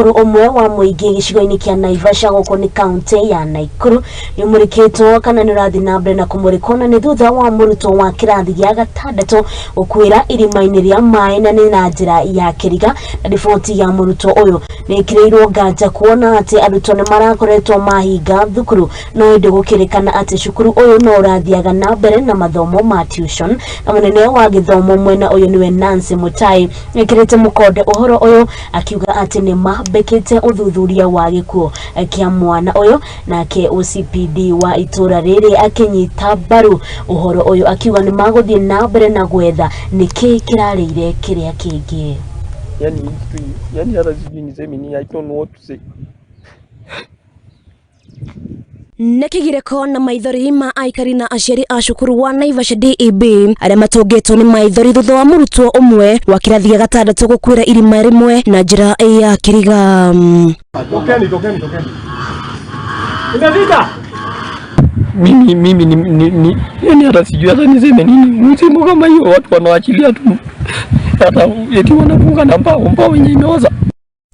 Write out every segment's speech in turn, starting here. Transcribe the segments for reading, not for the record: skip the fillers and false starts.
cukuru umwe wa muingi gicigoiini kia Naivasha goko ni kaunti ya Nakuru ni umurikitwo kana ni urathi na mbere na kumurikona ni thutha wa murutwo wa kirathi gya gatandu gukuira irima-ini ria mai na ni na njira ya Kiriga. Na riboti ya murutwo uyu ni ikiriirwo ngaja kuona ati arutwo ni marakoretwo mahinga cukuru no indi gukirikana ati cukuru uyu no urathiaga na mbere na mathomo ma tuition. Na munene wa githomo mwena uyu niwe Mutai ikirite mukonde uhoro uyu akiuga ati ni mabekete uthuthuria wa Gikuu kia mwana uyu nake OCPD wa itura riri akinyita baru uhoro uyu akiuga ni maguthie na mbere na gwetha niki kirarire kiria kingi. Yani hata sijui niseme nini, I don't know what to say. Nekigireko na maithori ma aikari na aciari a cukuru wa Naivasha DEB aria matongetwo ni maithori thutha wa murutwo umwe wa kirathi gya gatandu gukuira irima rimwe na njira ya Kiriga. Tokeni. Mimi ni yani hata sijui hata niseme nini. Msimu kama hiyo watu wanaachilia tu hata eti wanafunga na mbao wenye imeoza.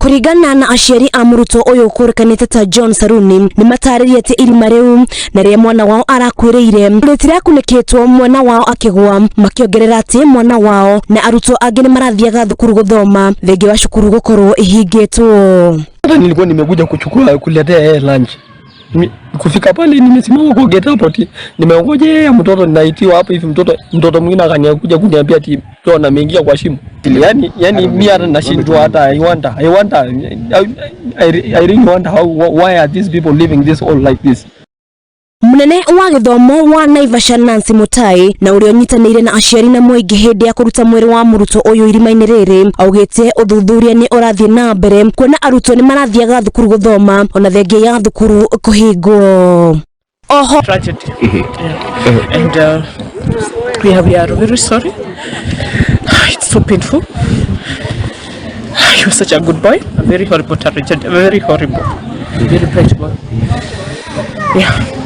Kurigana na aciari a murutwo uyu kurikanite ta John Saruni ni mataririe ati irima riu na ria mwana wao arakwiriire ritira kunikitwo mwana wao akigwa makiongerera ati mwana wao na arutwo angi ni marathiaga thukuru guthoma thenge wa cukuru gukorwo ihingitwo. Hata nilikuwa nimekuja kuchukua kuletea lunch. Kufika pale nimesimama kwa gate hapo ati nimeongojea mtoto ninaitiwa hapo hivi mtoto mwingine akaniakuja kuniambia ati tuna ameingia kwa shimo. Yani mimi hata nashindwa hata I really wonder why are these people living this all like this. Munene wa githomo wa Naivasha Mutai na uria nyitanire na aciari na muingi hindi ya kuruta mwiri wa murutwo uyu irima-ini riri augite uthuthuria ni urathie na mbere kuona arutwo ni marathiaga thukuru guthoma ona thengia ya thukuru kuhingwo. Oho tragedy. And we are very sorry. It's so painful. He was such a good boy, a very horrible tragedy, very horrible, very bright boy. Yeah.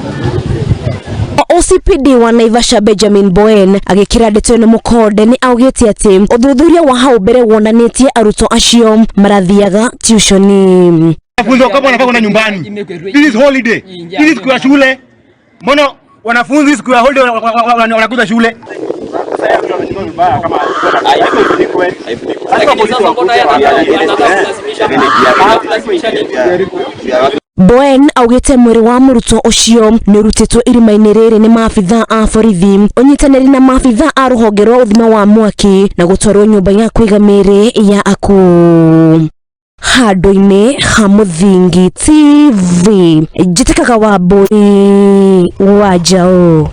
OCPD wa Naivasha Benjamin Boen agikira ndeto ni mukonde ni augite ati uthuthuria wa hau mbere wonanitie arutwo acio marathiaga tuition. Wanafunzi kama wanafaa kwenda nyumbani. This is holiday. This is siku ya shule. Mbona wanafunzi siku ya holiday wanakuja shule? Boen augite mwiri wa murutwo ucio ni urutitwo irima-ini riri ni maabitha a borithi unyitaniri na maabitha a ruhonge rwa uthima wa mwaki na gutwarwo nyumba ya kuiga miri ya aku. Handu-ini ha Muthingi TV njitikaga wa mburi wa njau.